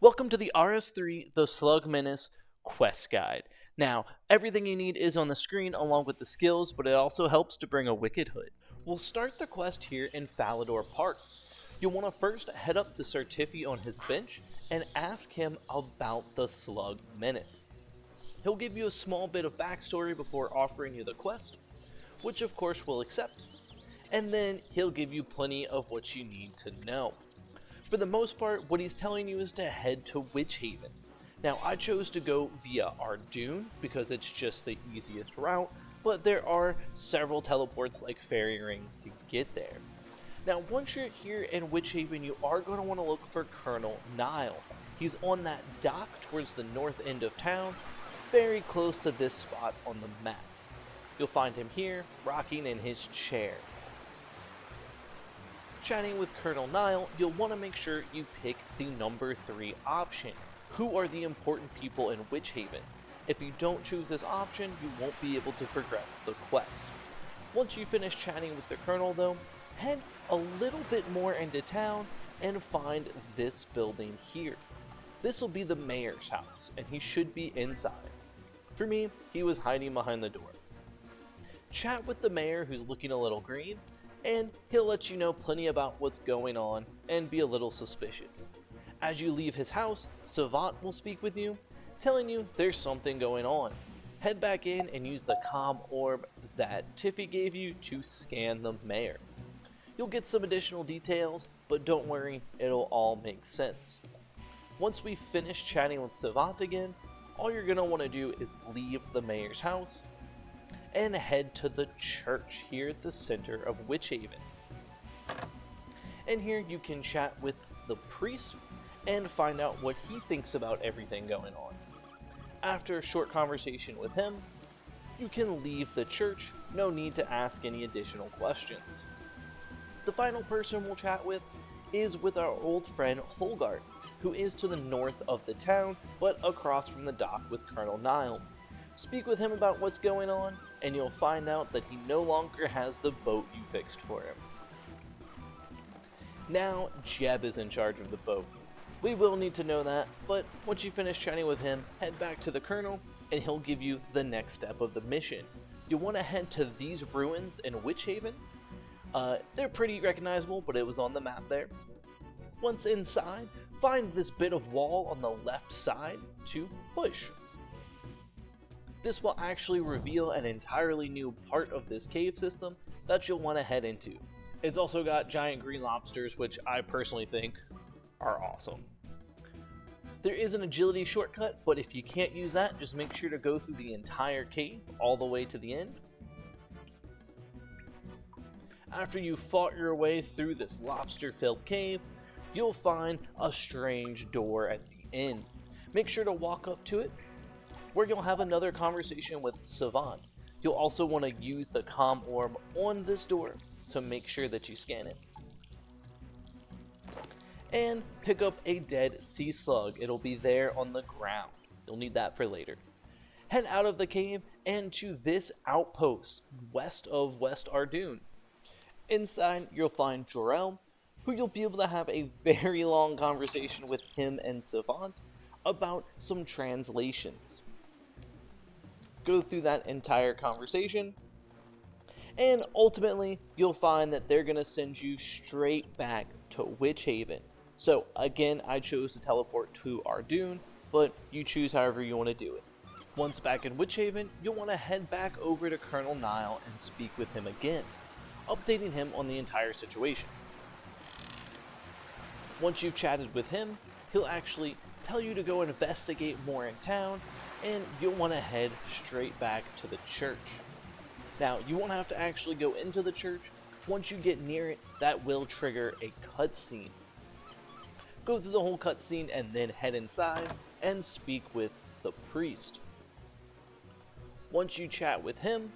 Welcome to the RS3, the Slug Menace quest guide. Now, everything you need is on the screen along with the skills, but it also helps to bring a Wicked Hood. We'll start the quest here in Falador Park. You'll want to first head up to Sir Tiffy on his bench and ask him about the Slug Menace. He'll give you a small bit of backstory before offering you the quest, which of course we'll accept, and then he'll give you plenty of what you need to know. For the most part, what he's telling you is to head to Witch Haven. Now, I chose to go via Ardoon because it's just the easiest route, but there are several teleports like fairy rings to get there. Now, once you're here in Witch Haven, you are going to want to look for Colonel Nile. He's on that dock towards the north end of town, very close to this spot on the map. You'll find him here, rocking in his chair. Chatting with Colonel Nile, you'll want to make sure you pick the number 3 option. Who are the important people in Witch Haven? If you don't choose this option, you won't be able to progress the quest. Once you finish chatting with the Colonel though, head a little bit more into town and find this building here. This will be the mayor's house, and he should be inside. For me, he was hiding behind the door. Chat with the mayor, who's looking a little green, and he'll let you know plenty about what's going on and be a little suspicious. As you leave his house, Savant will speak with you, telling you there's something going on. Head back in and use the comm orb that Tiffy gave you to scan the mayor. You'll get some additional details, but don't worry, it'll all make sense. Once we finish chatting with Savant again, all you're going to want to do is leave the mayor's house and head to the church here at the center of Witch Haven. And here you can chat with the priest and find out what he thinks about everything going on. After a short conversation with him, you can leave the church, no need to ask any additional questions. The final person we'll chat with is with our old friend Holgard, who is to the north of the town, but across from the dock with Colonel Nile. Speak with him about what's going on, and you'll find out that he no longer has the boat you fixed for him. Now, Jeb is in charge of the boat. We will need to know that, but once you finish chatting with him, head back to the Colonel, and he'll give you the next step of the mission. You'll want to head to these ruins in Witch Haven. They're pretty recognizable, but it was on the map there. Once inside, find this bit of wall on the left side to push. This will actually reveal an entirely new part of this cave system that you'll want to head into. It's also got giant green lobsters, which I personally think are awesome. There is an agility shortcut, but if you can't use that, just make sure to go through the entire cave all the way to the end. After you fought your way through this lobster-filled cave, you'll find a strange door at the end. Make sure to walk up to it, where you'll have another conversation with Savant. You'll also want to use the comm orb on this door to make sure that you scan it. And pick up a dead sea slug. It'll be there on the ground. You'll need that for later. Head out of the cave and to this outpost west of West Ardoon. Inside, you'll find Jorel, who you'll be able to have a very long conversation with him and Savant about some translations. Go through that entire conversation, and ultimately you'll find that they're going to send you straight back to Witch Haven. So again, I chose to teleport to Ardoon, but you choose however you want to do it. Once back in Witch Haven, you'll want to head back over to Colonel Nile and speak with him again, updating him on the entire situation. Once you've chatted with him, he'll actually tell you to go investigate more in town, and you'll want to head straight back to the church. Now, you won't have to actually go into the church. Once you get near it, that will trigger a cutscene. Go through the whole cutscene and then head inside and speak with the priest. Once you chat with him,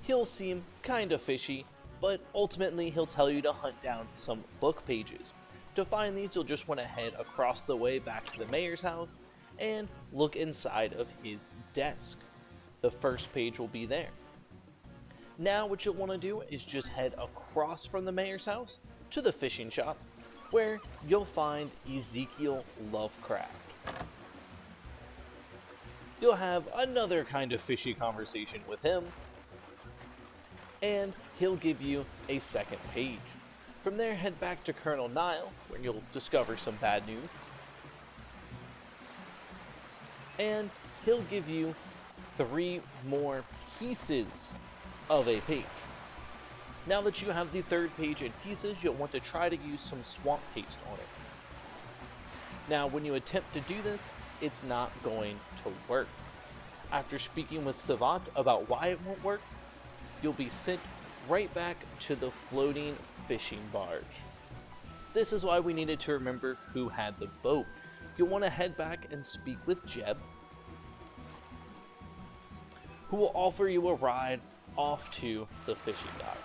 he'll seem kinda fishy, but ultimately he'll tell you to hunt down some book pages. To find these, you'll just want to head across the way back to the mayor's house and look inside of his desk. The first page will be there. Now what you'll want to do is just head across from the mayor's house to the fishing shop, where you'll find Ezekiel Lovecraft. You'll have another kind of fishy conversation with him, and he'll give you a second page. From there, head back to Colonel Nile, where you'll discover some bad news, and he'll give you 3 more pieces of a page. Now that you have the 3rd page in pieces, you'll want to try to use some swamp paste on it. Now, when you attempt to do this, it's not going to work. After speaking with Savant about why it won't work, you'll be sent right back to the floating fishing barge. This is why we needed to remember who had the boat. You'll want to head back and speak with Jeb, who will offer you a ride off to the fishing dock.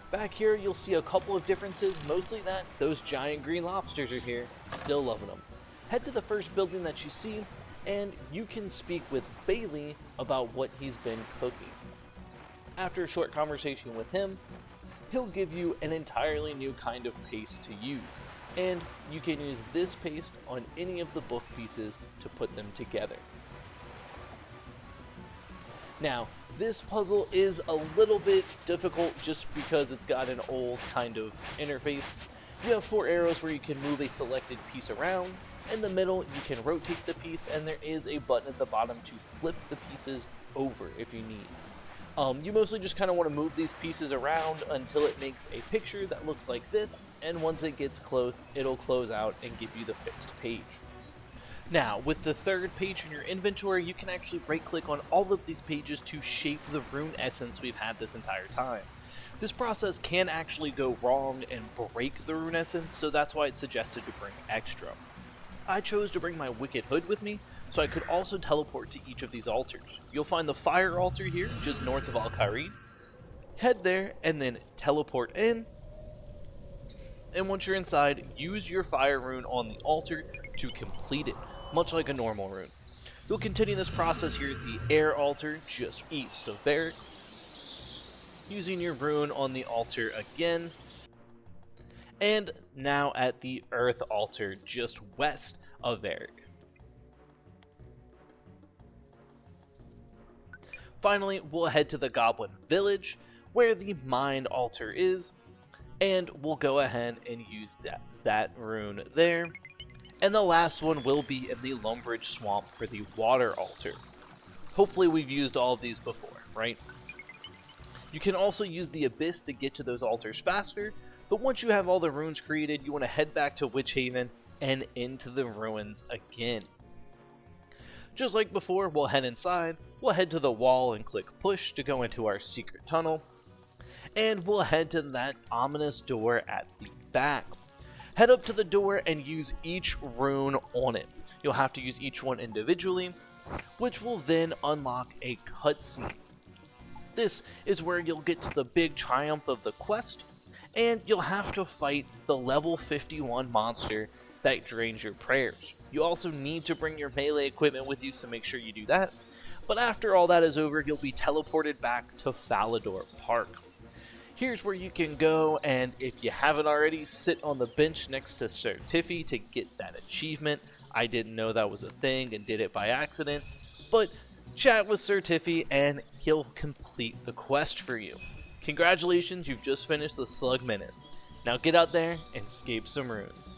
Back here, you'll see a couple of differences, mostly that those giant green lobsters are here, still loving them. Head to the first building that you see, and you can speak with Bailey about what he's been cooking. After a short conversation with him, he'll give you an entirely new kind of paste to use, and you can use this paste on any of the book pieces to put them together. Now, this puzzle is a little bit difficult just because it's got an old kind of interface. You have 4 arrows where you can move a selected piece around. In the middle, you can rotate the piece, and there is a button at the bottom to flip the pieces over if you need. You mostly just kind of want to move these pieces around until it makes a picture that looks like this, and once it gets close, it'll close out and give you the fixed page. Now, with the 3rd page in your inventory, you can actually right-click on all of these pages to shape the Rune Essence we've had this entire time. This process can actually go wrong and break the Rune Essence, so that's why it's suggested to bring extra. I chose to bring my Wicked Hood with me, so I could also teleport to each of these altars. You'll find the Fire altar here, just north of Al-Kharid. Head there, and then teleport in. And once you're inside, use your Fire rune on the altar to complete it, much like a normal rune. You'll continue this process here at the Air altar, just east of Varric, using your rune on the altar again, and now at the Earth altar, just west of Varric. Finally, we'll head to the Goblin Village, where the Mind altar is, and we'll go ahead and use that rune there. And the last one will be in the Lumbridge Swamp for the Water altar. Hopefully we've used all of these before, right? You can also use the Abyss to get to those altars faster, but once you have all the runes created, you want to head back to Witch Haven and into the ruins again. Just like before, we'll head inside, we'll head to the wall and click push to go into our secret tunnel, and we'll head to that ominous door at the back. Head up to the door and use each rune on it. You'll have to use each one individually, which will then unlock a cutscene. This is where you'll get to the big triumph of the quest, and you'll have to fight the level 51 monster that drains your prayers. You also need to bring your melee equipment with you, so make sure you do that. But after all that is over, you'll be teleported back to Falador Park. Here's where you can go, and if you haven't already, sit on the bench next to Sir Tiffy to get that achievement. I didn't know that was a thing and did it by accident, but chat with Sir Tiffy and he'll complete the quest for you. Congratulations, you've just finished the Slug Menace. Now get out there and escape some runes.